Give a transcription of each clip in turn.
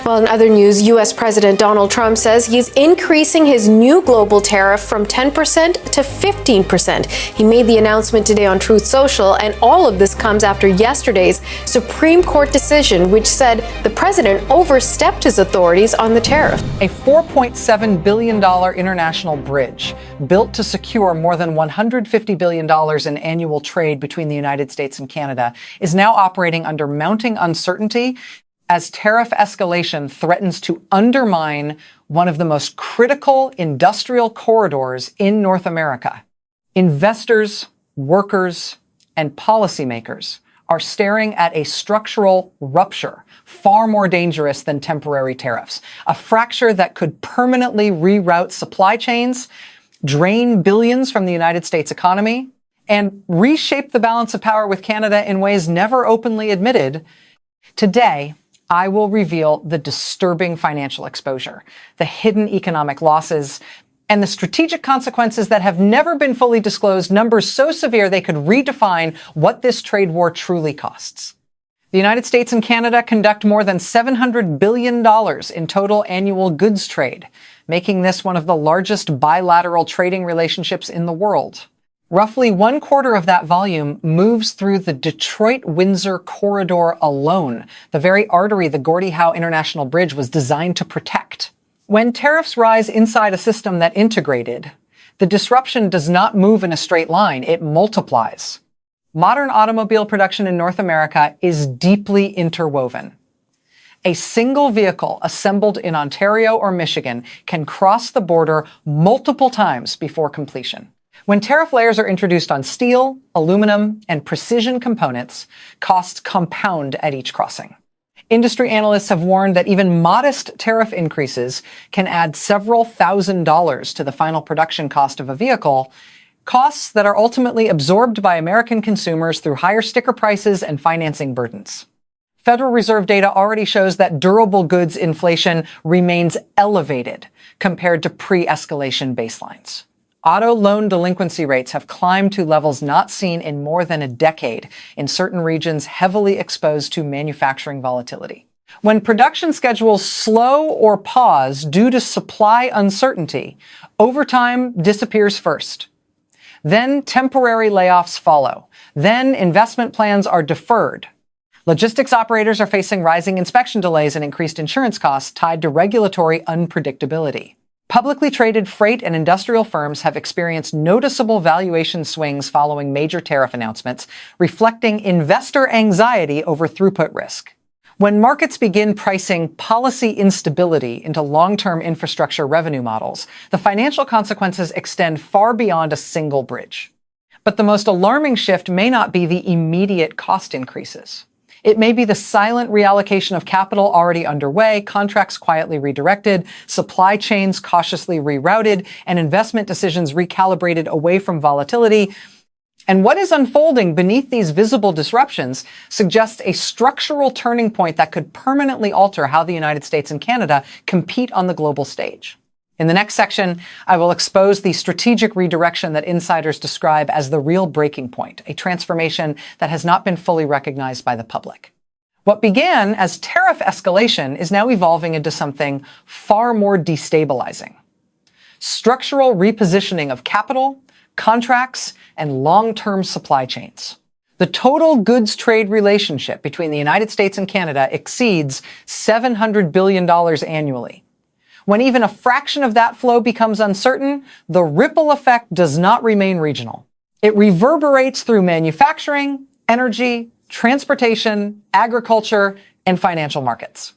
Well, in other news, U.S. President Donald Trump says he's increasing his new global tariff from 10% to 15%. He made the announcement today on Truth Social, and all of this comes after yesterday's Supreme Court decision, which said the president overstepped his authorities on the tariff. A $4.7 billion international bridge built to secure more than $150 billion in annual trade between the United States and Canada is now operating under mounting uncertainty as tariff escalation threatens to undermine one of the most critical industrial corridors in North America. Investors, workers, and policymakers are staring at a structural rupture, far more dangerous than temporary tariffs, a fracture that could permanently reroute supply chains, drain billions from the United States economy, and reshape the balance of power with Canada in ways never openly admitted. Today, I will reveal the disturbing financial exposure, the hidden economic losses, and the strategic consequences that have never been fully disclosed, numbers so severe they could redefine what this trade war truly costs. The United States and Canada conduct more than $700 billion in total annual goods trade, making this one of the largest bilateral trading relationships in the world. Roughly 1/4 of that volume moves through the Detroit-Windsor corridor alone, the very artery the Gordie Howe International Bridge was designed to protect. When tariffs rise inside a system that integrated, the disruption does not move in a straight line, it multiplies. Modern automobile production in North America is deeply interwoven. A single vehicle assembled in Ontario or Michigan can cross the border multiple times before completion. When tariff layers are introduced on steel, aluminum, and precision components, costs compound at each crossing. Industry analysts have warned that even modest tariff increases can add several $1,000s to the final production cost of a vehicle, costs that are ultimately absorbed by American consumers through higher sticker prices and financing burdens. Federal Reserve data already shows that durable goods inflation remains elevated compared to pre-escalation baselines. Auto loan delinquency rates have climbed to levels not seen in more than a decade in certain regions heavily exposed to manufacturing volatility. When production schedules slow or pause due to supply uncertainty, overtime disappears first. Then temporary layoffs follow. Then investment plans are deferred. Logistics operators are facing rising inspection delays and increased insurance costs tied to regulatory unpredictability. Publicly traded freight and industrial firms have experienced noticeable valuation swings following major tariff announcements, reflecting investor anxiety over throughput risk. When markets begin pricing policy instability into long-term infrastructure revenue models, the financial consequences extend far beyond a single bridge. But the most alarming shift may not be the immediate cost increases. It may be the silent reallocation of capital already underway, contracts quietly redirected, supply chains cautiously rerouted, and investment decisions recalibrated away from volatility. And what is unfolding beneath these visible disruptions suggests a structural turning point that could permanently alter how the United States and Canada compete on the global stage. In the next section, I will expose the strategic redirection that insiders describe as the real breaking point, a transformation that has not been fully recognized by the public. What began as tariff escalation is now evolving into something far more destabilizing. Structural repositioning of capital, contracts, and long-term supply chains. The total goods trade relationship between the United States and Canada exceeds $700 billion annually. When even a fraction of that flow becomes uncertain, the ripple effect does not remain regional. It reverberates through manufacturing, energy, transportation, agriculture, and financial markets.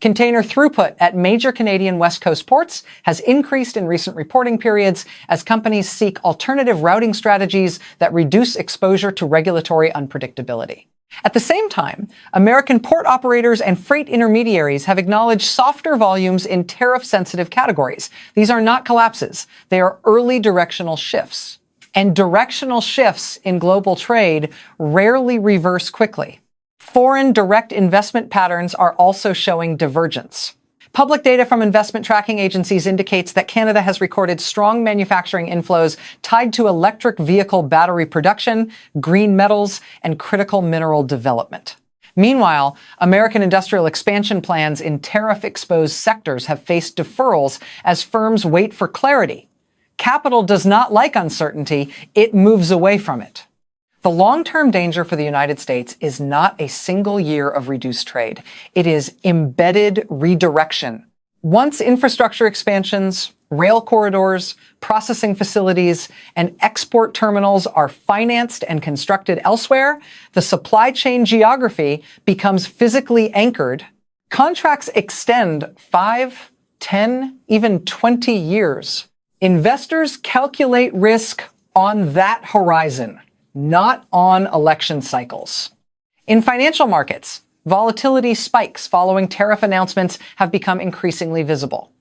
Container throughput at major Canadian West Coast ports has increased in recent reporting periods as companies seek alternative routing strategies that reduce exposure to regulatory unpredictability. At the same time, American port operators and freight intermediaries have acknowledged softer volumes in tariff-sensitive categories. These are not collapses. They are early directional shifts. And directional shifts in global trade rarely reverse quickly. Foreign direct investment patterns are also showing divergence. Public data from investment tracking agencies indicates that Canada has recorded strong manufacturing inflows tied to electric vehicle battery production, green metals, and critical mineral development. Meanwhile, American industrial expansion plans in tariff-exposed sectors have faced deferrals as firms wait for clarity. Capital does not like uncertainty, it moves away from it. The long-term danger for the United States is not a single year of reduced trade. It is embedded redirection. Once infrastructure expansions, rail corridors, processing facilities, and export terminals are financed and constructed elsewhere, the supply chain geography becomes physically anchored. Contracts extend 5, 10, even 20 years. Investors calculate risk on that horizon, not on election cycles. In financial markets, volatility spikes following tariff announcements have become increasingly visible.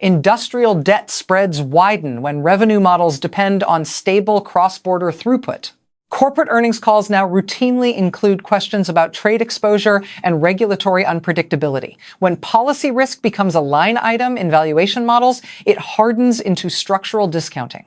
Industrial debt spreads widen when revenue models depend on stable cross-border throughput. Corporate earnings calls now routinely include questions about trade exposure and regulatory unpredictability. When policy risk becomes a line item in valuation models, it hardens into structural discounting.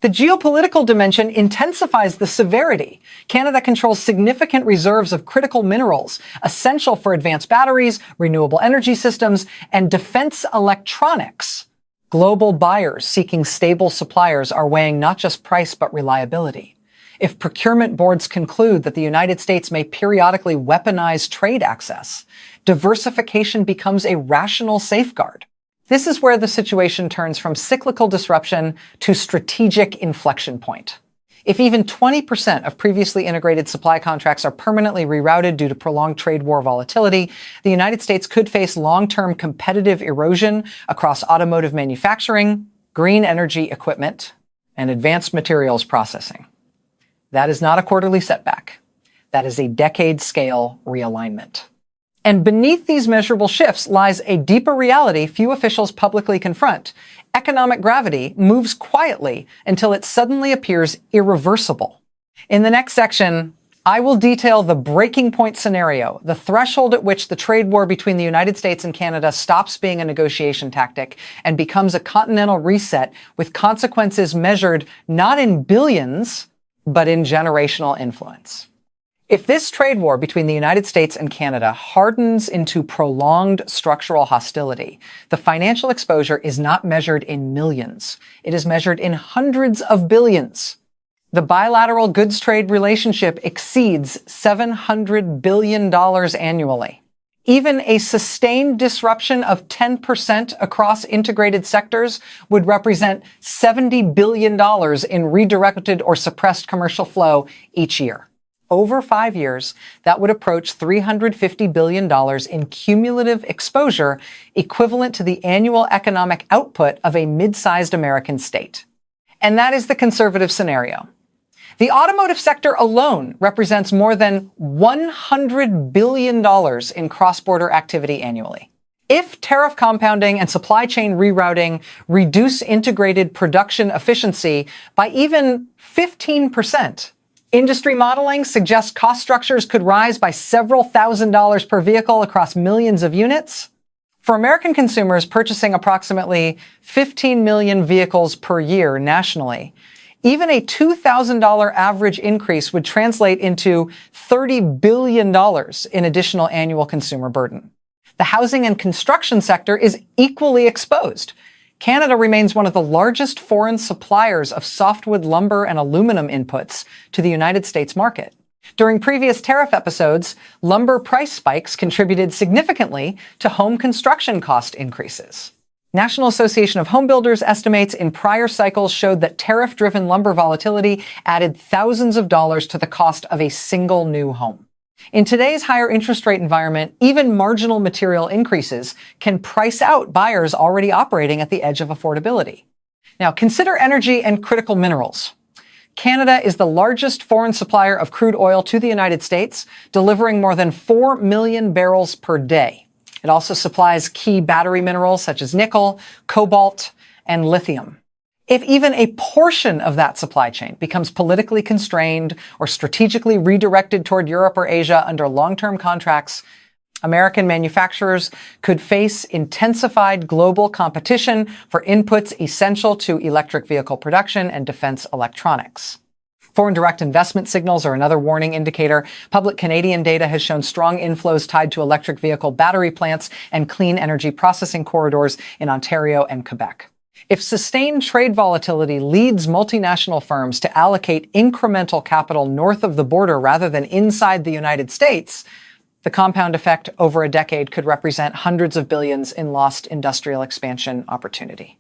The geopolitical dimension intensifies the severity. Canada controls significant reserves of critical minerals, essential for advanced batteries, renewable energy systems, and defense electronics. Global buyers seeking stable suppliers are weighing not just price but reliability. If procurement boards conclude that the United States may periodically weaponize trade access, diversification becomes a rational safeguard. This is where the situation turns from cyclical disruption to strategic inflection point. If even 20% of previously integrated supply contracts are permanently rerouted due to prolonged trade war volatility, the United States could face long-term competitive erosion across automotive manufacturing, green energy equipment, and advanced materials processing. That is not a quarterly setback. That is a decade-scale realignment. And beneath these measurable shifts lies a deeper reality few officials publicly confront. Economic gravity moves quietly until it suddenly appears irreversible. In the next section, I will detail the breaking point scenario, the threshold at which the trade war between the United States and Canada stops being a negotiation tactic and becomes a continental reset with consequences measured not in billions, but in generational influence. If this trade war between the United States and Canada hardens into prolonged structural hostility, the financial exposure is not measured in millions. It is measured in hundreds of billions. The bilateral goods trade relationship exceeds $700 billion annually. Even a sustained disruption of 10% across integrated sectors would represent $70 billion in redirected or suppressed commercial flow each year. Over 5 years, that would approach $350 billion in cumulative exposure, equivalent to the annual economic output of a mid-sized American state. And that is the conservative scenario. The automotive sector alone represents more than $100 billion in cross-border activity annually. If tariff compounding and supply chain rerouting reduce integrated production efficiency by even 15%, industry modeling suggests cost structures could rise by several $1,000s per vehicle across millions of units. For American consumers purchasing approximately 15 million vehicles per year nationally, even a $2,000 average increase would translate into $30 billion in additional annual consumer burden. The housing and construction sector is equally exposed. Canada remains one of the largest foreign suppliers of softwood lumber and aluminum inputs to the United States market. During previous tariff episodes, lumber price spikes contributed significantly to home construction cost increases. National Association of Home Builders estimates in prior cycles showed that tariff-driven lumber volatility added thousands of dollars to the cost of a single new home. In today's higher interest rate environment, even marginal material increases can price out buyers already operating at the edge of affordability. Now, consider energy and critical minerals. Canada is the largest foreign supplier of crude oil to the United States, delivering more than 4 million barrels per day. It also supplies key battery minerals such as nickel, cobalt, and lithium. If even a portion of that supply chain becomes politically constrained or strategically redirected toward Europe or Asia under long-term contracts, American manufacturers could face intensified global competition for inputs essential to electric vehicle production and defense electronics. Foreign direct investment signals are another warning indicator. Public Canadian data has shown strong inflows tied to electric vehicle battery plants and clean energy processing corridors in Ontario and Quebec. If sustained trade volatility leads multinational firms to allocate incremental capital north of the border rather than inside the United States, the compound effect over a decade could represent hundreds of billions in lost industrial expansion opportunity.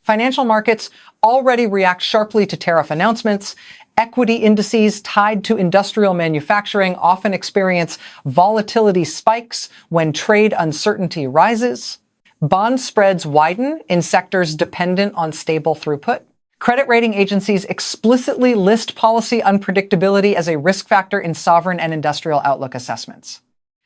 Financial markets already react sharply to tariff announcements. Equity indices tied to industrial manufacturing often experience volatility spikes when trade uncertainty rises. Bond spreads widen in sectors dependent on stable throughput. Credit rating agencies explicitly list policy unpredictability as a risk factor in sovereign and industrial outlook assessments.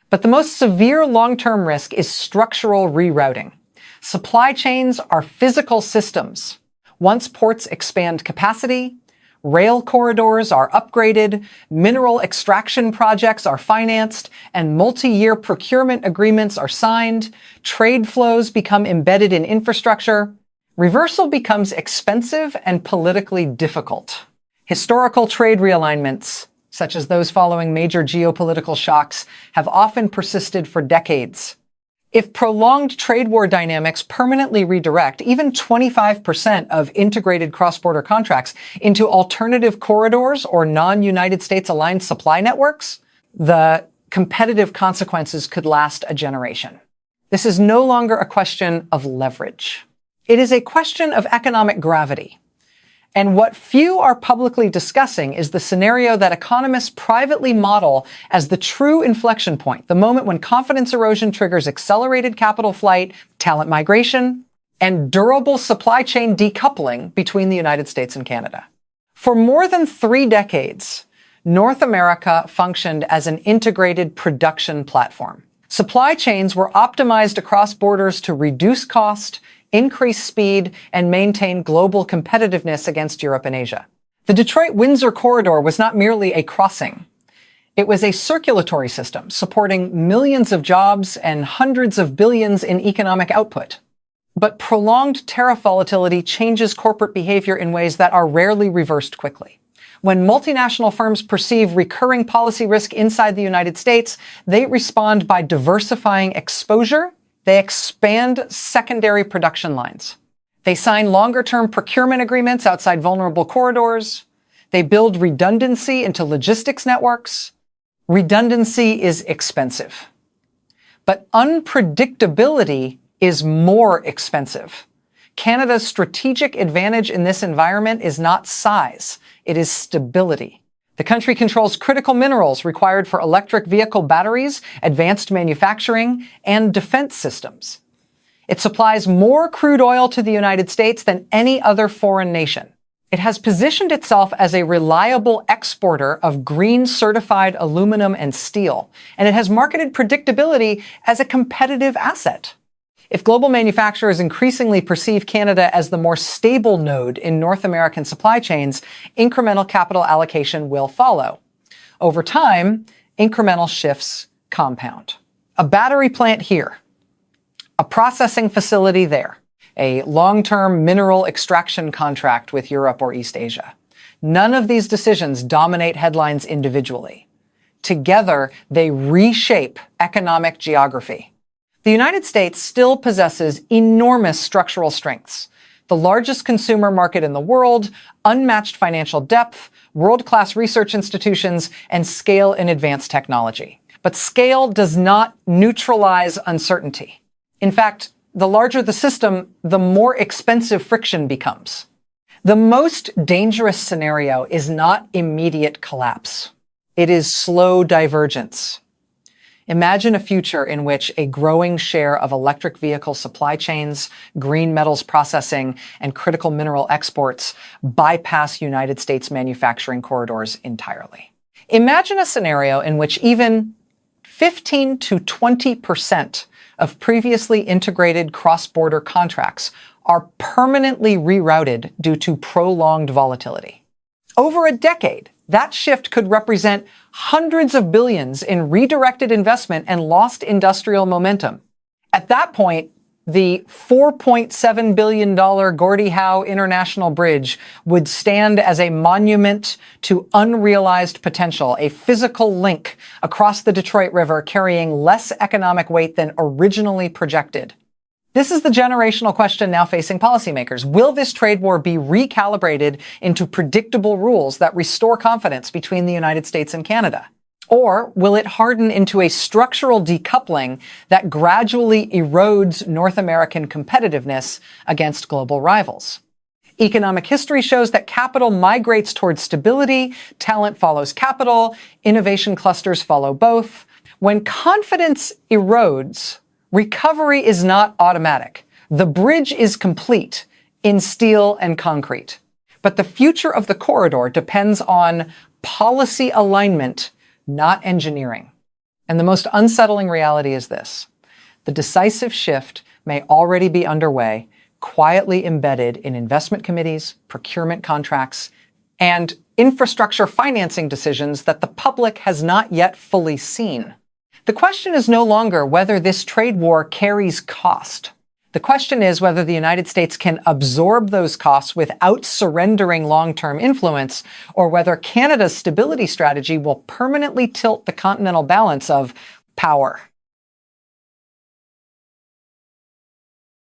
But the most severe long-term risk is structural rerouting. Supply chains are physical systems. Once ports expand capacity, rail corridors are upgraded, mineral extraction projects are financed, and multi-year procurement agreements are signed, trade flows become embedded in infrastructure, reversal becomes expensive and politically difficult. Historical trade realignments, such as those following major geopolitical shocks, have often persisted for decades. If prolonged trade war dynamics permanently redirect even 25% of integrated cross-border contracts into alternative corridors or non-United States aligned supply networks, the competitive consequences could last a generation. This is no longer a question of leverage. It is a question of economic gravity. And what few are publicly discussing is the scenario that economists privately model as the true inflection point, the moment when confidence erosion triggers accelerated capital flight, talent migration, and durable supply chain decoupling between the United States and Canada. For more than 3 decades, North America functioned as an integrated production platform. Supply chains were optimized across borders to reduce cost, increase speed, and maintain global competitiveness against Europe and Asia. The Detroit-Windsor corridor was not merely a crossing. It was a circulatory system supporting millions of jobs and hundreds of billions in economic output. But prolonged tariff volatility changes corporate behavior in ways that are rarely reversed quickly. When multinational firms perceive recurring policy risk inside the United States, they respond by diversifying exposure. They expand secondary production lines. They sign longer-term procurement agreements outside vulnerable corridors. They build redundancy into logistics networks. Redundancy is expensive. But unpredictability is more expensive. Canada's strategic advantage in this environment is not size, it is stability. The country controls critical minerals required for electric vehicle batteries, advanced manufacturing, and defense systems. It supplies more crude oil to the United States than any other foreign nation. It has positioned itself as a reliable exporter of green-certified aluminum and steel, and it has marketed predictability as a competitive asset. If global manufacturers increasingly perceive Canada as the more stable node in North American supply chains, incremental capital allocation will follow. Over time, incremental shifts compound. A battery plant here, a processing facility there, a long-term mineral extraction contract with Europe or East Asia. None of these decisions dominate headlines individually. Together, they reshape economic geography. The United States still possesses enormous structural strengths. The largest consumer market in the world, unmatched financial depth, world-class research institutions, and scale in advanced technology. But scale does not neutralize uncertainty. In fact, the larger the system, the more expensive friction becomes. The most dangerous scenario is not immediate collapse. It is slow divergence. Imagine a future in which a growing share of electric vehicle supply chains, green metals processing, and critical mineral exports bypass United States manufacturing corridors entirely. Imagine a scenario in which even 15 to 20% of previously integrated cross-border contracts are permanently rerouted due to prolonged volatility. Over a decade, that shift could represent hundreds of billions in redirected investment and lost industrial momentum. At that point, The $4.7 billion Gordie Howe International Bridge would stand as a monument to unrealized potential, a physical link across the Detroit River carrying less economic weight than originally projected. This is the generational question now facing policymakers. Will this trade war be recalibrated into predictable rules that restore confidence between the United States and Canada? Or will it harden into a structural decoupling that gradually erodes North American competitiveness against global rivals? Economic history shows that capital migrates towards stability, talent follows capital, innovation clusters follow both. When confidence erodes, recovery is not automatic. The bridge is complete in steel and concrete. But the future of the corridor depends on policy alignment, not engineering. And the most unsettling reality is this. The decisive shift may already be underway, quietly embedded in investment committees, procurement contracts, and infrastructure financing decisions that the public has not yet fully seen. The question is no longer whether this trade war carries cost. The question is whether the United States can absorb those costs without surrendering long-term influence, or whether Canada's stability strategy will permanently tilt the continental balance of power.